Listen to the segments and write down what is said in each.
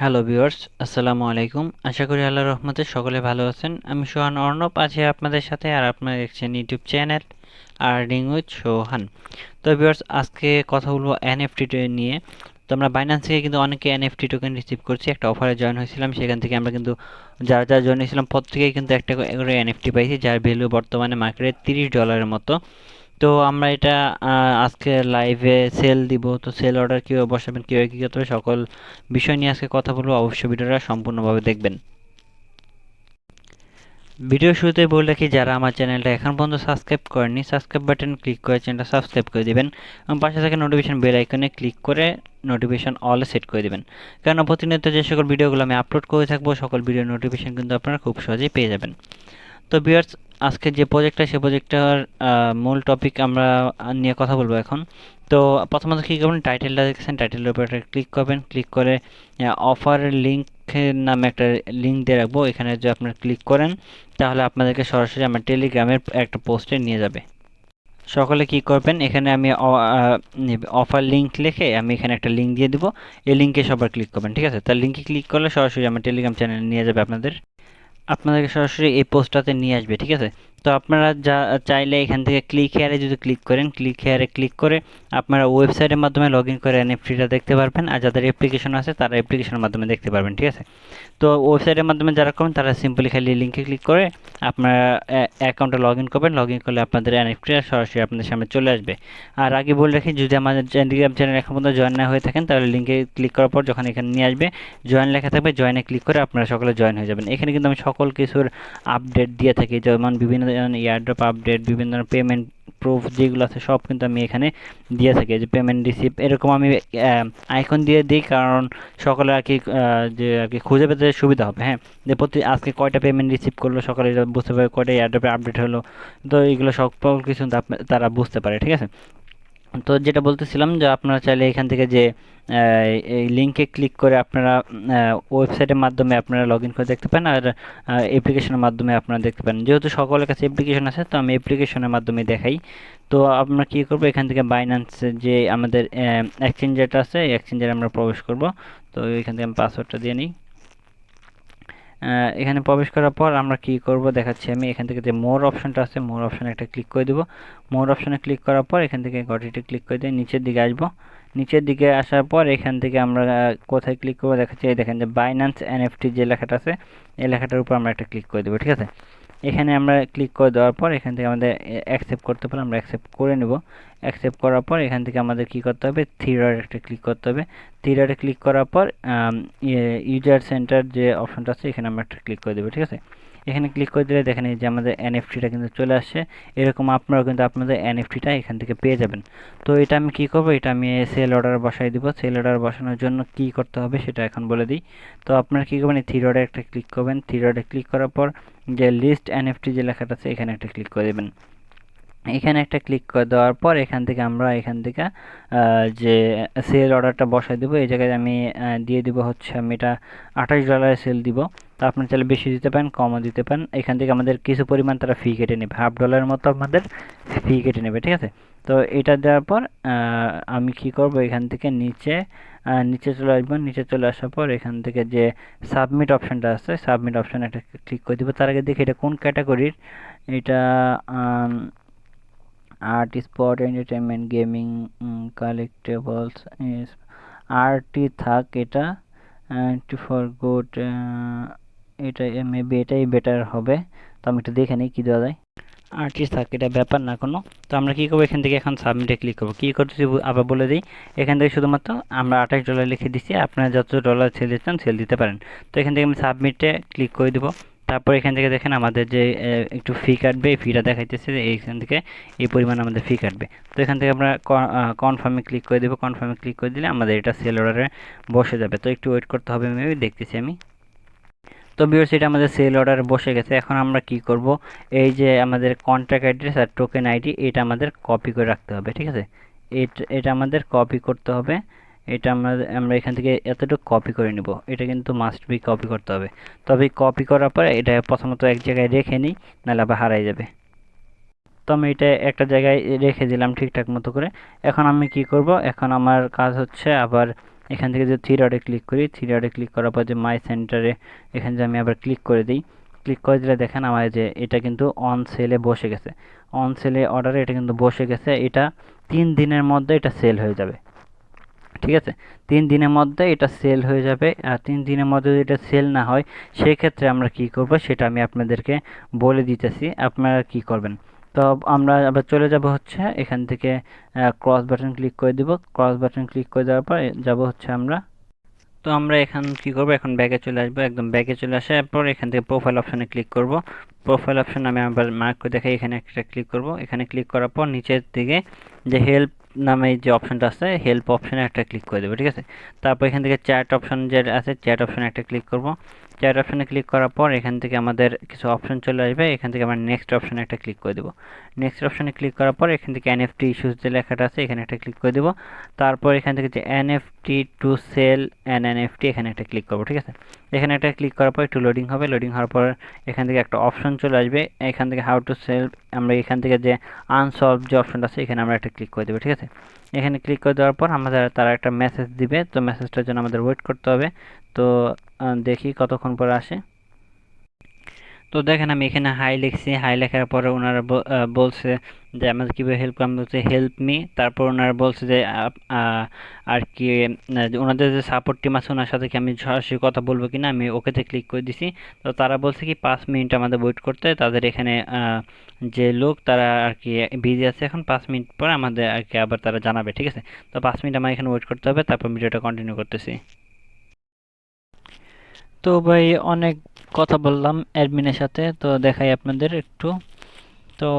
Hello viewers, আসসালামু আলাইকুম। আশা করি আল্লাহর রহমতে সকলে ভালো আছেন। আমি সোহান অর্ণব আছি আপনাদের সাথে, আর আপনারা দেখছেন ইউটিউব চ্যানেল আর্নিং উইথ সোহান। তো ভিউয়ার্স, আজকে কথা বলবো এনএফটি নিয়ে। তো আমরা বাইন্যান্স থেকে কিন্তু অনেকে এনএফটি টোকেন রিসিভ করছি। একটা অফারে জয়েন হয়েছিলাম, সেখান থেকে আমরা কিন্তু যারা যারা জয়েন হয়েছিলাম প্রত্যেকেই কিন্তু একটা করে এনএফটি পাইছি, যার ভ্যালু বর্তমানে মার্কেটে $30 মতো। তো আমরা এটা আজকে লাইভে সেল দিব। তো সেল অর্ডার কীভাবে বসাবেন, কীভাবে কী করতে হবে, সকল বিষয় নিয়ে আজকে কথা বলবো। অবশ্যই ভিডিওটা সম্পূর্ণভাবে দেখবেন। ভিডিও শুরুতে বলে রাখি, যারা আমার চ্যানেলটা এখন পর্যন্ত সাবস্ক্রাইব করেননি, সাবস্ক্রাইব বাটন ক্লিক করে চ্যানেলটা সাবস্ক্রাইব করে দিবেন এবং পাশে থাকা নোটিফিকেশন বেল আইকনে ক্লিক করে নোটিফিকেশন অলে সেট করে দিবেন। কারণ প্রতিনিয়ত যে সকল ভিডিওগুলো আমি আপলোড করে থাকবো, সকল ভিডিওর নোটিফিকেশন কিন্তু আপনারা খুব সহজেই পেয়ে যাবেন। তো ভিউয়ার্স, আজকে যে প্রজেক্টটা, সে প্রজেক্টটার মূল টপিক আমরা নিয়ে কথা বলবো এখন। তো প্রথমত কী করবেন, টাইটেলটা দেখছেন, টাইটেলের উপর একটা ক্লিক করবেন। ক্লিক করে অফার লিঙ্কের নামে একটা লিঙ্ক দিয়ে রাখবো, এখানে যদি আপনারা ক্লিক করেন তাহলে আপনাদেরকে সরাসরি আমার টেলিগ্রামের একটা পোস্টে নিয়ে যাবে। সকলে কি করবেন, এখানে আমি অফার লিঙ্ক লিখে আমি এখানে একটা লিঙ্ক দিয়ে দিব। এই লিঙ্কে সবার ক্লিক করবেন, ঠিক আছে? তার লিঙ্কে ক্লিক করলে সরাসরি আমার টেলিগ্রাম চ্যানেলে নিয়ে যাবে আপনাদেরকে সরাসরি এই পোস্টটাতে নিয়ে আসবে, ঠিক আছে? তো আপনারা চাইলে এখান থেকে ক্লিক হেয়ারে যদি ক্লিক করেন, ক্লিক হেয়ারে ক্লিক করে আপনারা ওয়েবসাইটের মাধ্যমে লগ ইন করে এনএফটিটা দেখতে পারবেন, আর যাদের অ্যাপ্লিকেশন আছে তারা অ্যাপ্লিকেশনের মাধ্যমে দেখতে পারবেন, ঠিক আছে? তো ওয়েবসাইটের মাধ্যমে যারা করবেন তারা সিম্পলি খালি লিঙ্কে ক্লিক করে আপনারা অ্যাকাউন্টে লগ ইন করবেন। লগ ইন করলে আপনাদের এনএফটিটা সরাসরি আপনাদের সামনে চলে আসবে। আর আগে বলে রাখি, যদি আমাদের টেলিগ্রাম চ্যানেল এখন পর্যন্ত জয়েন না হয়ে থাকেন, তাহলে লিঙ্কে ক্লিক করার পর যখন এখানে নিয়ে আসবে, জয়েন লেখা থাকবে, জয়েনে ক্লিক করে আপনারা সকলে জয়েন হয়ে যাবেন। এখানে কিন্তু আমি সকল কিছুর আপডেট দিয়ে থাকি, যেমন বিভিন্ন ধরনের এয়ারড্রপ আপডেট, বিভিন্ন ধরনের পেমেন্ট প্রুফ যেগুলো আছে সব কিন্তু আমি এখানে দিয়ে থাকি। যে পেমেন্ট রিসিপ্ট এরকম আমি আইকন দিয়ে দিই, কারণ সকলে আর কি যে আর কি খুঁজে পেতে সুবিধা হবে। হ্যাঁ, যে প্রতি আজকে কয়টা পেমেন্ট রিসিভ করলো সকলে এটা বুঝতে পারে, কয়টা এয়ারড্রপে আপডেট হলো। তো এগুলো সকল কিছু তারা বুঝতে পারে, ঠিক আছে? তো যেটা বলতেছিলাম, যে আপনারা চাইলে এখান থেকে যে এই লিঙ্কে ক্লিক করে আপনারা ওয়েবসাইটের মাধ্যমে আপনারা লগ ইন করে দেখতে পান, আর অ্যাপ্লিকেশনের মাধ্যমে আপনারা দেখতে পান। যেহেতু সকলের কাছে অ্যাপ্লিকেশন আছে, তো আমি অ্যাপ্লিকেশনের মাধ্যমে দেখাই। তো আমরা কী করবো, এখান থেকে বাইন্যান্স যে আমাদের এক্সচেঞ্জ যেটা আছে, এই এক্সচেঞ্জে আমরা প্রবেশ করব। তো এখান থেকে আমি পাসওয়ার্ডটা দিয়ে নিই। এখানে প্রবেশ করার পর আমরা কি করব দেখাচ্ছি আমি। এখান থেকে যে মোর অপশনটা আছে, মোর অপশনে একটা ক্লিক করে দেবো। মোর অপশনে ক্লিক করার পর এখান থেকে গটিতে ক্লিক করে দিয়ে নিচের দিকে আসবো। নিচের দিকে আসার পর এখান থেকে আমরা কোথায় ক্লিক করবো দেখাচ্ছি। এই দেখেন যে বাইন্যান্স এনএফটি যে লেখাটা আছে, এই লেখাটার উপর আমরা একটা ক্লিক করে দেবো, ঠিক আছে? এখানে আমরা ক্লিক করে দেওয়ার পর এখান থেকে আমাদের অ্যাকসেপ্ট করতে পারে, আমরা অ্যাকসেপ্ট করে নেব। অ্যাকসেপ্ট করার পর এখান থেকে আমাদের কি করতে হবে, থ্রি ডট একটা ক্লিক করতে হবে। থ্রি ডটে ক্লিক করার পর ইউজার সেন্টার যে অপশনটা আছে, এখানে আমরা একটা ক্লিক করে দেবো, ঠিক আছে? এখানে ক্লিক করে দিলে দেখেন এই যে আমাদের এনএফটিটা কিন্তু চলে আসছে। এরকম আপনারাও কিন্তু আপনাদের এনএফটিটা এখান থেকে পেয়ে যাবেন। তো এটা আমি কি করব, এটা আমি সেল অর্ডার বসাই দিব। সেল অর্ডার বসানোর জন্য কি করতে হবে সেটা এখন বলে দিই। তো আপনারা কী করবেন, এই থ্রি ডটে একটা ক্লিক করবেন। থ্রি ডটে ক্লিক করার পর যে লিস্ট এনএফটি যে লেখাটা আছে, এখানে একটা ক্লিক করে দেবেন। এখানে একটা ক্লিক করে দেওয়ার পর এখান থেকে আমরা এখান থেকে যে সেল অর্ডারটা বসাই দেবো। এই জায়গায় আমি দিয়ে দিব হচ্ছে, আমি এটা $28 সেল দিব। তো আপনার চাইলে বেশি দিতে পারেন, কমও দিতে পারেন। এখান থেকে আমাদের কিছু পরিমাণ তারা ফি কেটে নেবে, $1/2 মতো আমাদের ফি কেটে নেবে, ঠিক আছে? তো এটা দেওয়ার পর আমি কি করব, এখান থেকে নিচে চলে আসবো। নিচে চলে আসার পর এখান থেকে যে সাবমিট অপশানটা আছে, সাবমিট অপশানে একটা ক্লিক করে দিব। তার আগে দেখি এটা কোন ক্যাটাগরির। এটা art, sport, entertainment, gaming, collectables, আর্টই থাক এটা। ফর গুড, এটা মেবি এটাই বেটার হবে। তো আমি একটু দেখে নিই কী দেওয়া যায়। আর্টিস্ট থাকে, এটা ব্যাপার না কোনো। তো আমরা কী করবো, এখান থেকে এখন সাবমিটে ক্লিক করবো। কী করতেছি আবার বলে দিই। এখান থেকে শুধুমাত্র আমরা $28 লিখে দিচ্ছি, আপনারা যত ডলার সেল দিতে চান সেল দিতে পারেন। তো এখান থেকে আমি সাবমিটে ক্লিক করে দেবো। তারপর এখান থেকে দেখেন আমাদের যে একটু ফি কাটবে, এই ফিটা দেখাইতেছে যে এইখান থেকে এই পরিমাণ আমাদের ফি কাটবে। তো এখান থেকে আমরা কনফার্মে ক্লিক করে দেবো। কনফার্মে ক্লিক করে দিলে আমাদের এটা সেল অর্ডারে বসে যাবে। তো একটু ওয়েট করতে হবে, মেবি দেখতেছি আমি। তো ভিউয়ার্স, এটা আমাদের সেল অর্ডার বসে গেছে। এখন আমরা কি করব, এই যে আমাদের কন্ট্যাক্ট অ্যাড্রেস আর টোকেন আইডি, এটা আমাদের কপি করে রাখতে হবে, ঠিক আছে? এটা আমাদের কপি করতে হবে। এটা আমরা এখান থেকে এতটুকু কপি করে নিব। এটা কিন্তু মাস্ট বি কপি করতে হবে। তবে কপি করার পরে এটা প্রথমত এক জায়গায় রেখে নিই, নাহলে আবার হারাই যাবে। তো আমি এটা একটা জায়গায় রেখে দিলাম ঠিকঠাক মতো করে। এখন আমি কি করব, এখন আমার কাজ হচ্ছে আবার এখান থেকে যে থ্রি ডটে ক্লিক করি, থ্রি ডটে ক্লিক করার পর যে মাই সেন্টারে এখানে যে আমি আবার ক্লিক করে দিই, ক্লিক করে দিলে দেখেন আমার যে এটা কিন্তু অন সেলে বসে গেছে, অন সেলে অর্ডারে এটা কিন্তু বসে গেছে। এটা 3 দিনের মধ্যে এটা সেল হয়ে যাবে, ঠিক আছে? 3 দিনের মধ্যে এটা সেল হয়ে যাবে। আর 3 দিনের মধ্যে যদি এটা সেল না হয় সেক্ষেত্রে আমরা কি করব সেটা আমি আপনাদেরকে বলে দিতেছি, আপনারা কি করবেন। তো আমরা আবার চলে যাব হচ্ছে এখান থেকে ক্রস বাটন ক্লিক করে দিব। ক্রস বাটন ক্লিক করে দেওয়ার পর যাব হচ্ছে আমরা, তো আমরা এখন কি করব, এখন ব্যাগে চলে আসবো। একদম ব্যাগে চলে আসার পর এখান থেকে প্রোফাইল অপশনে ক্লিক করব। প্রোফাইল অপশন আমি আবার মার্ক করে দেখাই, এখানে একটা ক্লিক করব। এখানে ক্লিক করার পর নিচের দিকে যে হেল্প নামে যে অপশনটা আছে, হেল্প অপশনে একটা ক্লিক করে দেবো, ঠিক আছে? তারপর এখান থেকে চ্যাট অপশন যে আছে, চ্যাট অপশনে একটা ক্লিক করব। চ্যাট অপশনে ক্লিক করার পর এখান থেকে আমাদের কিছু অপশন চলে আসবে, এখান থেকে আমরা নেক্সট অপশনে একটা ক্লিক করে দেবো। নেক্সট অপশনে ক্লিক করার পর এখান থেকে এনএফটি ইস্যুস যে লেখাটা আছে এখানে একটা ক্লিক করে দেবো। তারপর এখান থেকে যে NFT to sell an NFT এখানে একটা ক্লিক করবো, ঠিক আছে? এখানে একটা ক্লিক করার পর একটু লোডিং হবে, লোডিং হওয়ার পর এখান থেকে একটা অপশন চলে আসবে, এখান থেকে হাউ টু সেল, আমরা এখান থেকে যে আনসলভ যে অপশনটা আছে এখানে আমরা একটা ক্লিক করে দেবো, ঠিক আছে? এখানে ক্লিক করে দেওয়ার পর আমাদের তারা একটা মেসেজ দিবে, তো মেসেজটার জন্য আমাদের ওয়েট করতে হবে। তো দেখি কতক্ষণ পরে আসে। তো দেখেন আমি এখানে হাই লিখছি, হাই লেখার পরে ওনারা বলছে যে আমাদের কীভাবে হেল্প করবে, বলছে হেল্প মি। তারপর ওনারা বলছে যে আর কি ওনাদের যে সাপোর্ট টিম আছে ওনার সাথে কি আমি সরাসরি কথা বলবো কিনা, আমি ওকেতে ক্লিক করে দিছি। তো তারা বলছে কি 5 মিনিট আমাদের ওয়েট করতে, তাদের এখানে যে লোক তারা আর কি বিজি আছে, এখন 5 মিনিট পর আমাদের আর কি আবার তারা জানাবে, ঠিক আছে? তো 5 মিনিট আমার এখানে ওয়েট করতে হবে, তারপর ভিডিওটা কন্টিনিউ করতেছি। তো ভাই অনেক কথা বললাম অ্যাডমিনের সাথে, তো দেখাই আপনাদের একটু। তো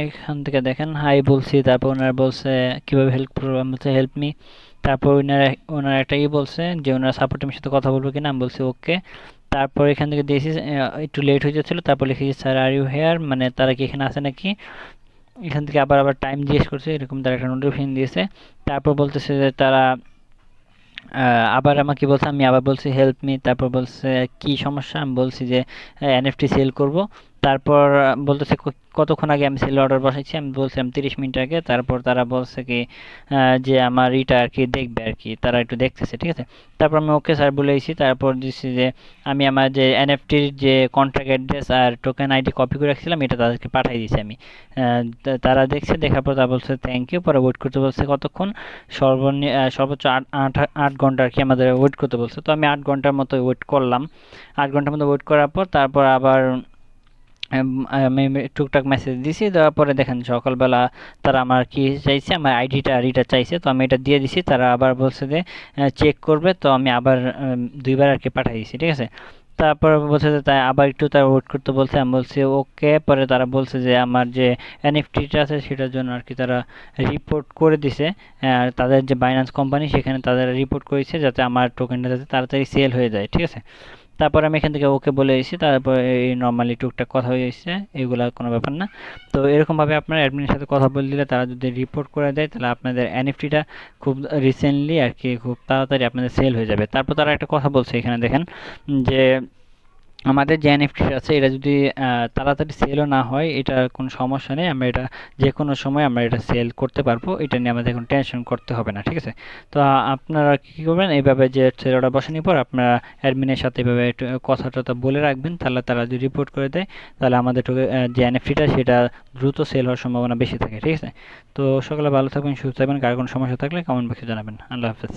এখান থেকে দেখেন হাই বলছি, তারপর ওনারা বলছে কীভাবে হেল্প করবো, আমি বলছি হেল্প মি। তারপর ওনারা একটা বলছে যে ওনারা সাপোর্ট টিমের সাথে কথা বলবো কিনা, আমি বলছি ওকে। তারপর এখান থেকে দিয়েছি একটু লেট হয়ে যাচ্ছিলো, তারপর লিখেছি স্যার আর ইউ হেয়ার, মানে তারা কি এখানে আছে নাকি। এখান থেকে আবার আবার টাইম জিজ্ঞেস করছে, এরকম তারা একটা নোটিফিকেশন দিয়েছে। তারপর বলতেছে যে তারা আবার আমাকে বলছে, আমি আবার বলছি হেল্প মি। তারপর বলছে কি সমস্যা, আমি বলছি যে এনএফটি সেল করব। তারপর বলতেছে কতক্ষণ আগে আমি সেল অর্ডার বসাইছি, আমি বলছিলাম 30 মিনিট আগে। তারপর তারা বলছে কি যে আমার ইটা আর কি দেখবে আর কি, তারা একটু দেখতেছে, ঠিক আছে? তারপর আমি ওকে স্যার বলেছি। তারপর দিচ্ছি যে আমি আমার যে এনএফটির যে কন্ট্রাক্ট অ্যাড্রেস আর টোকেন আইডি কপি করে রাখছিলাম এটা তাদেরকে পাঠিয়ে দিয়েছি আমি। তারা দেখছে, দেখার পর তারা বলছে থ্যাংক ইউ। পরে ওয়েট করতে বলছে কতক্ষণ, সর্বোচ্চ 8 ঘন্টা আর কি আমাদের ওয়েট করতে বলছে। তো আমি 8 ঘন্টার মতো ওয়েট করলাম। 8 ঘন্টার মতো ওয়েট করার পর তারপর আবার আমি টুকটাক মেসেজ দিছি, দেওয়ার পরে দেখেন সকালবেলা তারা আমার কি চাইছে, আমার আইডিটা চাইছে, তো আমি এটা দিয়ে দিছি। তারা আবার বলছে যে চেক করবে, তো আমি আবার 2বার আর কি পাঠিয়ে দিছি, ঠিক আছে? তারপর বলছে যে তাই আবার একটু তারা ওয়েট করতে বলছে, আমি বলছি ওকে। পরে তারা বলছে যে আমার যে এনএফটিটা আছে সেটার জন্য আর কি তারা রিপোর্ট করে দিছে, তাদের যে বাইন্যান্স কোম্পানি সেখানে তাদের রিপোর্ট করেছে যাতে আমার টোকেনটা যাতে তাড়াতাড়ি সেল হয়ে যায়, ঠিক আছে? তারপর আমি এখান থেকে ওকে বলে এসেছি, তারপর এই নর্মালি টুকটাক কথা হয়ে এসেছে, এগুলা কোনো ব্যাপার না। তো এরকমভাবে আপনার অ্যাডমিনের সাথে কথা বলে দিলে তারা যদি রিপোর্ট করে দেয় তাহলে আপনাদের এনএফটিটা খুব রিসেন্টলি আর কি খুব তাড়াতাড়ি আপনাদের সেল হয়ে যাবে। তারপর তারা একটা কথা বলছে এখানে দেখেন যে আমাদের যে এনএফটি আছে এটা যদি তাড়াতাড়ি সেলও না হয় এটার কোনো সমস্যা নেই, আমরা এটা যে কোনো সময় আমরা এটা সেল করতে পারবো, এটা নিয়ে আমাদের এখন টেনশন করতে হবে না, ঠিক আছে? তো আপনারা কী করবেন, এইভাবে যে সেল অর্ডার বসানোর পর আপনারা অ্যাডমিনের সাথে এইভাবে একটু কথা টথা বলে রাখবেন, তাহলে তারা যদি রিপোর্ট করে দেয় তাহলে আমাদের যে এনএফটিটা সেটা দ্রুত সেল হওয়ার সম্ভাবনা বেশি থাকে, ঠিক আছে? তো সকলে ভালো থাকবেন, সুস্থ থাকবেন, কার কোনো সমস্যা থাকলে কমেন্ট বক্সে জানাবেন। আল্লাহ হাফেজ।